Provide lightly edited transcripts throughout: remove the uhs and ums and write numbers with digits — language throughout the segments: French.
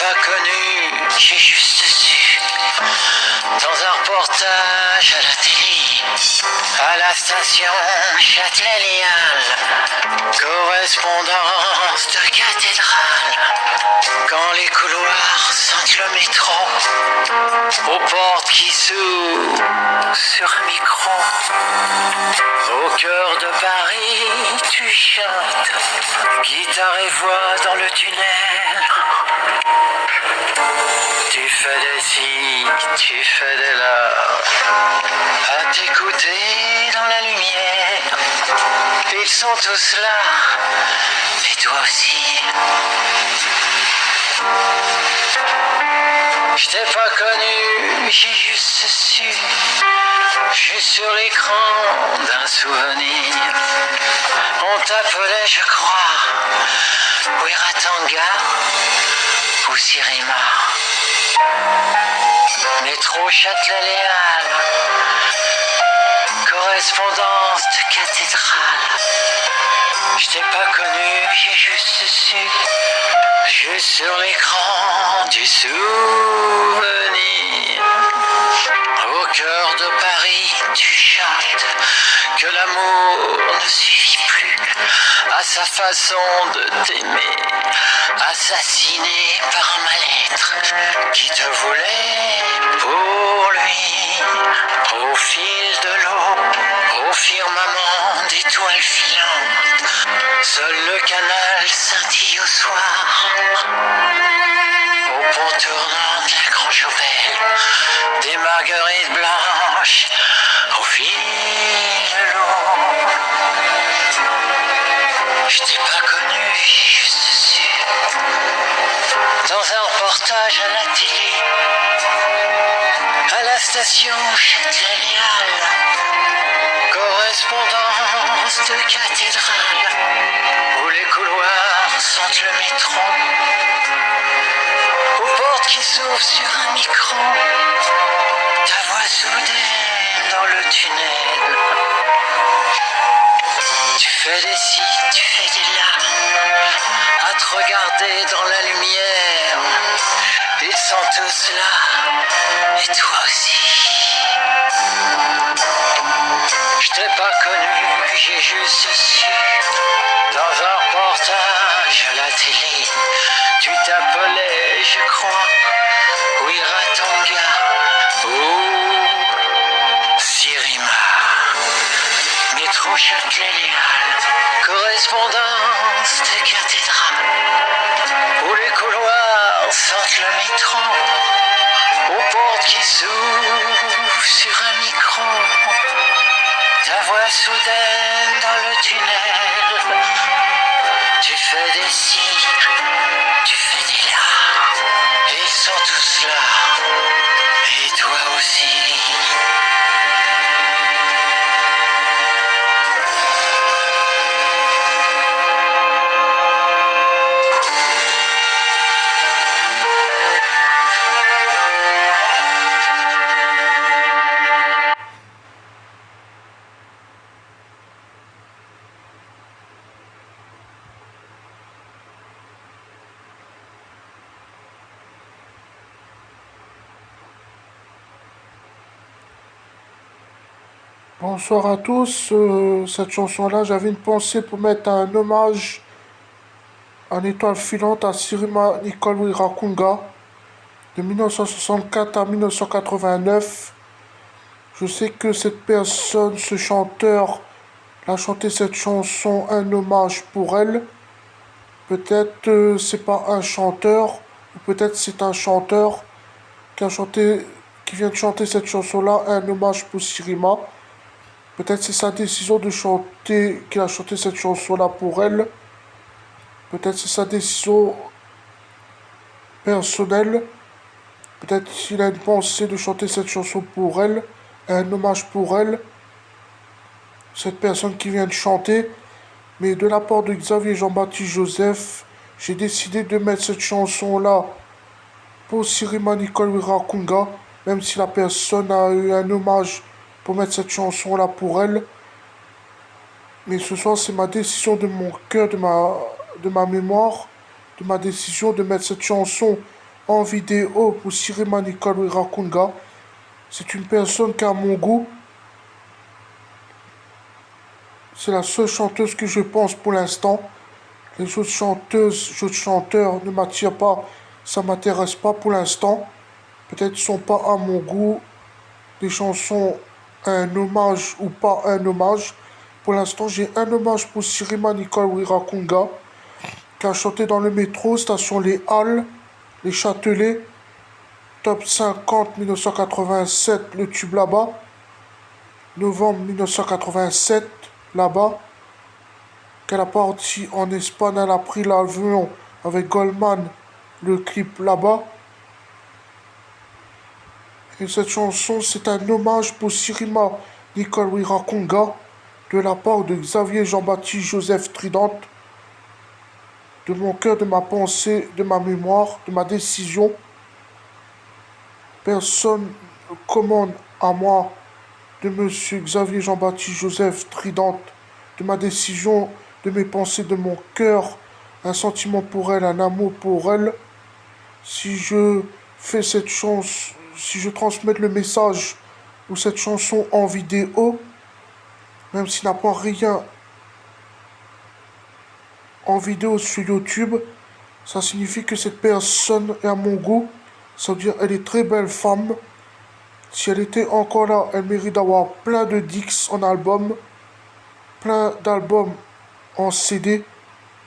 pas connu, j'ai juste su, dans un reportage à la télé, à la station Châtelet-Léal, correspondance de cathédrale, quand les couloirs sentent le métro, aux portes qui s'ouvrent sur un micro, au cœur de Paris tu chantes, guitare et voix dans le tunnel. Tu fais des si, tu fais des là, à t'écouter dans la lumière. Ils sont tous là, et toi aussi. Je t'ai pas connu, j'ai juste su, juste sur l'écran d'un souvenir. On t'appelait, je crois, Wiratanga ou Sirima. Métro Châtelet-Léal, correspondance de cathédrale. Je t'ai pas connu, j'ai juste su, juste sur l'écran du souvenir. Au cœur de Paris, tu chantes que l'amour ne suffit plus à sa façon de t'aimer, assassiné par un mal-être qui te voulait pour lui. Au fil de l'eau, au firmament d'étoiles filantes, seul le canal scintille au soir. Au pont tournant de la Grande Jaubelle, des marguerites blanches au fil de l'eau. Je t'ai pas connu, j'ai juste su, dans un reportage à la télé, à la station Châtelet-Léal, correspondance de cathédrale, où les couloirs sentent le métro, aux portes qui s'ouvrent sur un micro, ta voix soudaine dans le tunnel. Tu fais des si, tu fais des là, à te regarder dans la lumière. Ils sont tous là, et toi aussi. Je t'ai pas connu, j'ai juste su, dans un reportage à la télé, tu t'appelais, je crois, Wiratanga ou Sirima. Métro Châtelet-Léal, correspondance de cathédrale, où les couloirs sentent le métro, aux portes qui s'ouvrent sur un micro, ta voix soudaine dans le tunnel. Tu fais des si, tu fais des là, ils sont tous là, et toi aussi. Bonsoir à tous. Cette chanson-là, j'avais une pensée pour mettre un hommage en étoile filante à Sirima Nicole Wirakunga de 1964 à 1989. Je sais que cette personne, ce chanteur, a chanté cette chanson, un hommage pour elle. Peut-être c'est pas un chanteur, ou peut-être c'est un chanteur qui a chanté, qui vient de chanter cette chanson-là, un hommage pour Sirima. Peut-être c'est sa décision de chanter, qu'il a chanté cette chanson-là pour elle. Peut-être c'est sa décision personnelle. Peut-être qu'il a une pensée de chanter cette chanson pour elle, un hommage pour elle, cette personne qui vient de chanter. Mais de la part de Xavier Jean-Baptiste Joseph, j'ai décidé de mettre cette chanson-là pour Sirima Nicole Wirakunga, même si la personne a eu un hommage pour mettre cette chanson-là pour elle. Mais ce soir, c'est ma décision de mon cœur, de ma mémoire, de ma décision de mettre cette chanson en vidéo pour Sirima Nicole Irakunga. C'est une personne qui a mon goût. C'est la seule chanteuse que je pense pour l'instant. Les autres chanteuses, les autres chanteurs ne m'attirent pas. Ça m'intéresse pas pour l'instant. Peut-être ne sont pas à mon goût. Des chansons, un hommage ou pas un hommage. Pour l'instant, j'ai un hommage pour Sirima Nicole Wirakunga, qui a chanté dans le métro, station Les Halles, Les Châtelets, top 50 1987, le tube là-bas, novembre 1987, là-bas, qu'elle a parti en Espagne, elle a pris l'avion avec Goldman, le clip là-bas. Et cette chanson, c'est un hommage pour Sirima Nicole Wirakunga, de la part de Xavier Jean-Baptiste Joseph Trident, de mon cœur, de ma pensée, de ma mémoire, de ma décision. Personne ne commande à moi de monsieur Xavier Jean-Baptiste Joseph Trident, de ma décision, de mes pensées, de mon cœur, un sentiment pour elle, un amour pour elle. Si je fais cette chanson, si je transmets le message ou cette chanson en vidéo, même s'il n'a pas rien en vidéo sur YouTube, ça signifie que cette personne est à mon goût. Ça veut dire qu'elle est très belle femme. Si elle était encore là, elle mérite d'avoir plein de disques en album, plein d'albums en CD,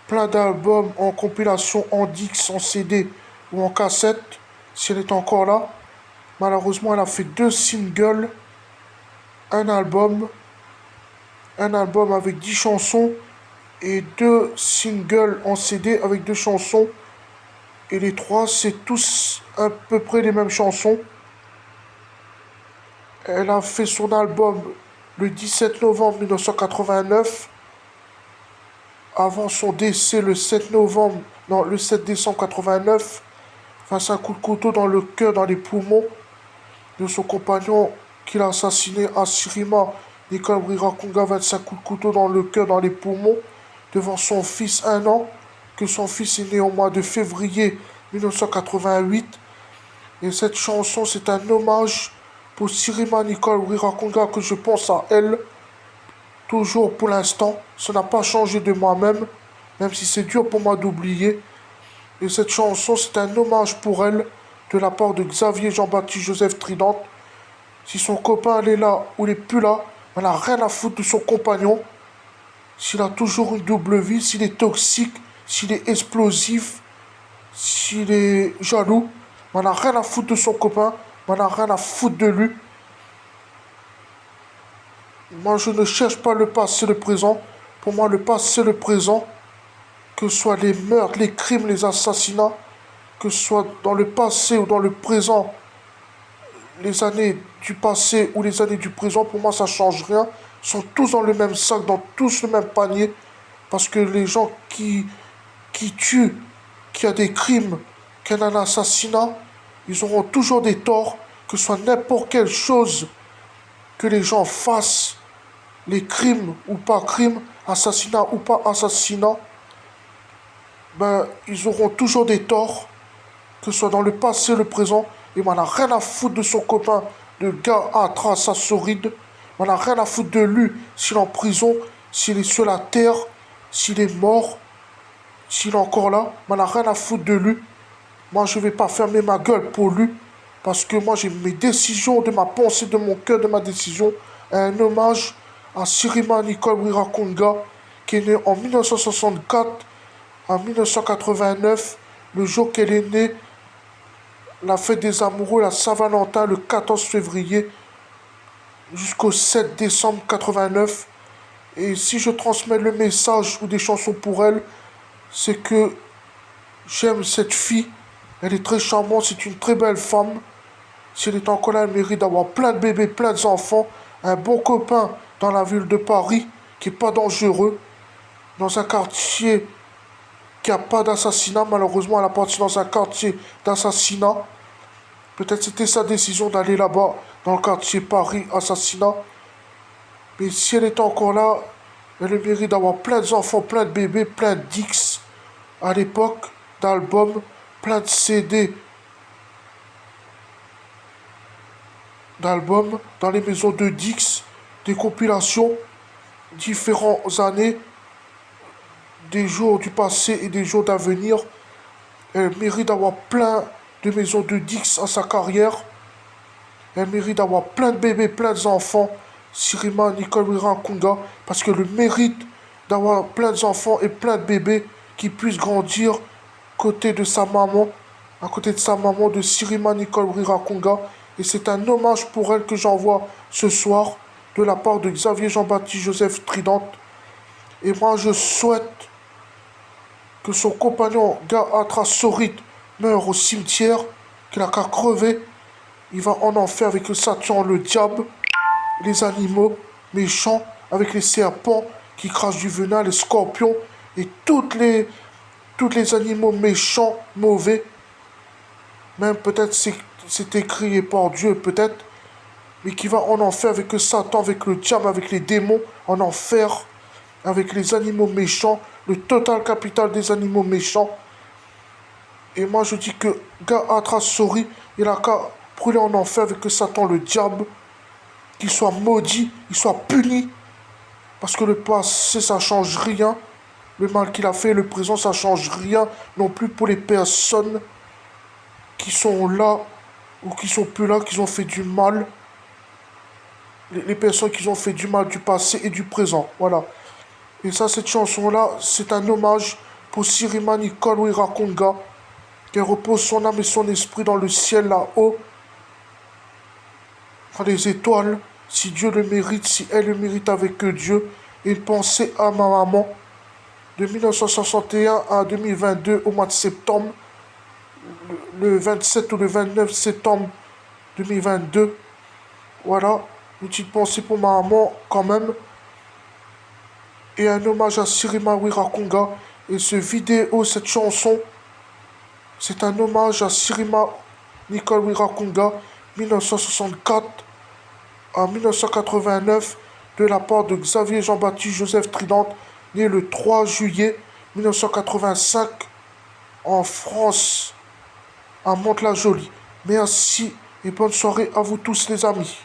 plein d'albums en compilation en disques, en CD ou en cassette. Si elle est encore là, malheureusement, elle a fait 2 singles, un album, un album avec 10 chansons et 2 singles en CD avec 2 chansons. Et les 3, c'est tous à peu près les mêmes chansons. Elle a fait son album le 17 novembre 1989. Avant son décès le 7 novembre, non, le 7 décembre 89, face à un coup de couteau dans le cœur, dans les poumons de son compagnon qu'il a assassiné à Sirima Nicole Wirakunga, 25 coups de couteau dans le cœur, dans les poumons, devant son fils 1 an, que son fils est né au mois de février 1988. Et cette chanson, c'est un hommage pour Sirima Nicole Wirakunga, que je pense à elle, toujours pour l'instant. Ça n'a pas changé de moi-même, même si c'est dur pour moi d'oublier. Et cette chanson, c'est un hommage pour elle, de la part de Xavier Jean-Baptiste Joseph Trident. Si son copain elle est là ou il n'est plus là, elle n'a rien à foutre de son compagnon. S'il a toujours une double vie, s'il est toxique, s'il est explosif, s'il est jaloux, on n'a rien à foutre de son copain, on n'a rien à foutre de lui. Moi, je ne cherche pas le passé, le présent. Pour moi, le passé, le présent, que ce soit les meurtres, les crimes, les assassinats, que ce soit dans le passé ou dans le présent, les années du passé ou les années du présent, pour moi, ça ne change rien. Ils sont tous dans le même sac, dans tous le même panier. Parce que les gens qui tuent, qui a des crimes, qui a un assassinat, ils auront toujours des torts, que ce soit n'importe quelle chose que les gens fassent, les crimes ou pas crimes, assassinat ou pas assassinat, ben, ils auront toujours des torts, que ce soit dans le passé, le présent. Et m'en a rien à foutre de son copain, de gars à trace à Soride. M'en a rien à foutre de lui, s'il est en prison, s'il est sur la terre, s'il est mort, s'il est encore là. M'en a rien à foutre de lui. Moi, je vais pas fermer ma gueule pour lui. Parce que moi, j'ai mes décisions, de ma pensée, de mon cœur, de ma décision. Un hommage à Sirima Nicole Wirakunga, qui est née en 1964, en 1989, le jour qu'elle est née, la fête des amoureux, la Saint-Valentin, le 14 février, jusqu'au 7 décembre 89. Et si je transmets le message ou des chansons pour elle, c'est que j'aime cette fille. Elle est très charmante, c'est une très belle femme. Si elle est encore là, elle mérite d'avoir plein de bébés, plein d'enfants, un bon copain dans la ville de Paris, qui n'est pas dangereux, dans un quartier qui n'a pas d'assassinat. Malheureusement, elle a parti dans un quartier d'assassinat. Peut-être c'était sa décision d'aller là-bas, dans le quartier Paris, assassinat. Mais si elle est encore là, elle mérite d'avoir plein d'enfants, plein de bébés, plein de dix à l'époque, d'albums, plein de CD d'albums dans les maisons de Dix, des compilations, différentes années, des jours du passé et des jours d'avenir. Elle mérite d'avoir plein de maisons de Dix à sa carrière. Elle mérite d'avoir plein de bébés, plein d'enfants. Sirima Nicole Wirakunga, parce que le mérite d'avoir plein d'enfants et plein de bébés qui puissent grandir côté de sa maman, à côté de sa maman de Sirima Nicole Wirakunga. Et c'est un hommage pour elle que j'envoie ce soir de la part de Xavier Jean-Baptiste Joseph Trident. Et moi, je souhaite que son compagnon Gahatra Sorit meure au cimetière, qu'il a qu'à crever. Il va en enfer avec le Satan, le diable, les animaux méchants, avec les serpents qui crachent du venin, les scorpions et tous les animaux méchants, mauvais. Même peut-être c'est écrit par Dieu, peut-être, mais qui va en enfer avec le Satan, avec le diable, avec les démons, en enfer, avec les animaux méchants, le total capital des animaux méchants. Et moi je dis que Gahatra Sori, il a qu'à brûler en enfer avec le Satan, le diable, qu'il soit maudit, qu'il soit puni, parce que le passé ça change rien, le mal qu'il a fait, le présent ça change rien non plus pour les personnes qui sont là ou qui sont plus là, qui ont fait du mal, les personnes qui ont fait du mal du passé et du présent, voilà. Et ça, cette chanson-là, c'est un hommage pour Sirima Nicole Wirakunga, qu'elle repose son âme et son esprit dans le ciel là-haut, dans les étoiles, si Dieu le mérite, si elle le mérite avec Dieu. Et une pensée à ma maman, de 1961 à 2022, au mois de septembre, le 27 ou le 29 septembre 2022. Voilà, une petite pensée pour ma maman quand même. Et un hommage à Sirima Wirakunga. Et ce vidéo, cette chanson, c'est un hommage à Sirima Nicole Wirakunga, 1964 à 1989, de la part de Xavier Jean-Baptiste Joseph Trident, né le 3 juillet 1985 en France, à Mantes-la-Jolie. Merci et bonne soirée à vous tous les amis.